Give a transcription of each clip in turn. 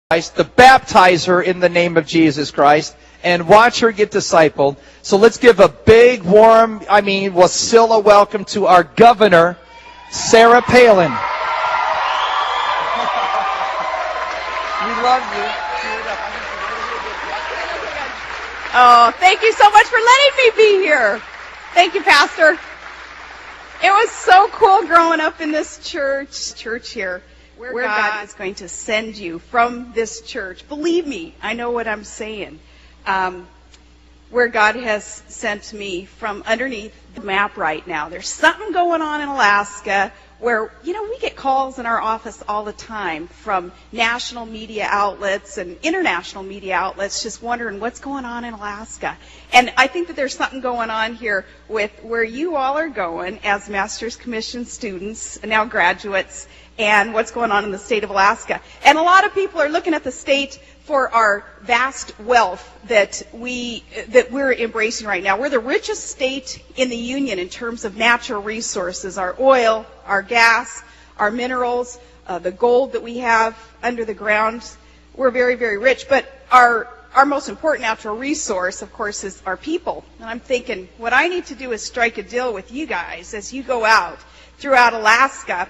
Christ, to baptize her in the name of Jesus Christ, and watch her get discipled. So let's give a big, warm, Wasilla welcome to our governor, Sarah Palin. We love you. Oh, thank you so much for letting me be here. Thank you, Pastor. It was so cool growing up in this church here, where God is going to send you from this church. Believe me, I know what I'm saying. Where God has sent me from underneath the map right now. There's something going on in Alaska where, we get calls in our office all the time from national media outlets and international media outlets just wondering what's going on in Alaska. And I think that there's something going on here with where you all are going as Master's Commission students, now graduates, and what's going on in the state of Alaska. And a lot of people are looking at the state for our vast wealth that we're embracing right now. We're the richest state in the union in terms of natural resources, our oil, our gas, our minerals, the gold that we have under the ground. We're very, very rich. But our most important natural resource, of course, is our people. And I'm thinking, what I need to do is strike a deal with you guys as you go out throughout Alaska.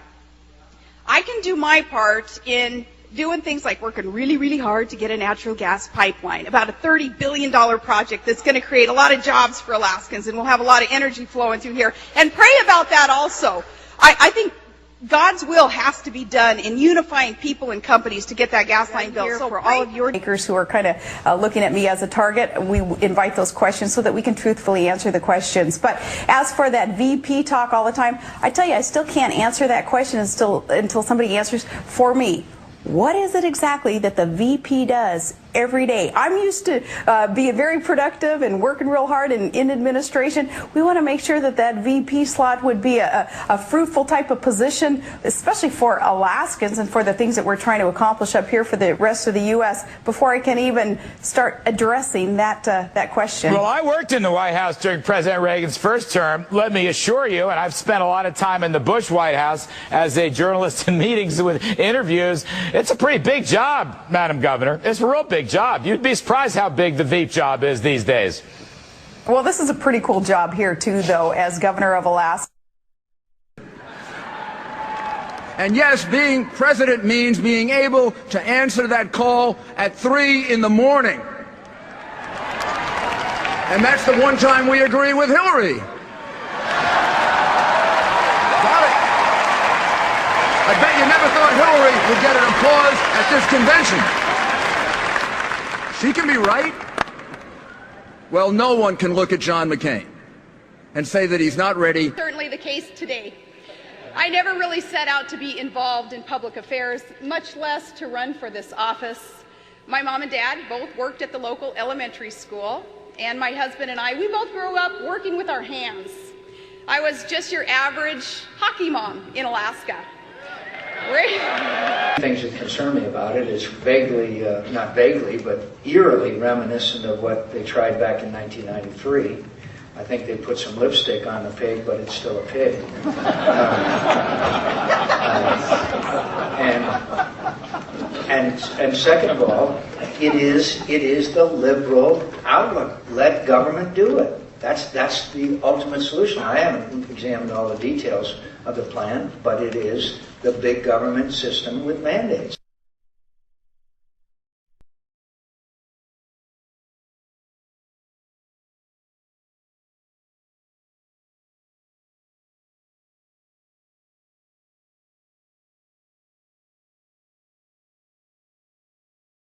I can do my part in doing things like working really, really hard to get a natural gas pipeline, about a $30 billion project that's going to create a lot of jobs for Alaskans, and we'll have a lot of energy flowing through here. And pray about that also. I think God's will has to be done in unifying people and companies to get that gas line built. So for all of your makers who are kind of looking at me as a target, we invite those questions so that we can truthfully answer the questions. But as for that VP talk all the time, I tell you, I still can't answer that question until somebody answers for me. What is it exactly that the VP does every day? I'm used to being very productive and working real hard in administration. We want to make sure that that VP slot would be a fruitful type of position, especially for Alaskans and for the things that we're trying to accomplish up here for the rest of the U.S. before I can even start addressing that question. Well, I worked in the White House during President Reagan's first term. Let me assure you, and I've spent a lot of time in the Bush White House as a journalist in meetings with interviews. It's a pretty big job, Madam Governor. It's a real big job. You'd be surprised how big the VP job is these days. Well, this is a pretty cool job here, too, though, as governor of Alaska. And yes, being president means being able to answer that call at 3 in the morning. And that's the one time we agree with Hillary. Got it. I bet you never thought Hillary would get an applause at this convention. She can be right. Well, no one can look at John McCain and say that he's not ready. Certainly the case today. I never really set out to be involved in public affairs, much less to run for this office. My mom and dad both worked at the local elementary school, and my husband and I, we both grew up working with our hands. I was just your average hockey mom in Alaska. Things that concern me about it is vaguely, not vaguely, but eerily reminiscent of what they tried back in 1993. I think they put some lipstick on the pig, but it's still a pig. And second of all, it is the liberal outlook. Let government do it. That's the ultimate solution. I haven't examined all the details of the plan, but it is the big government system with mandates.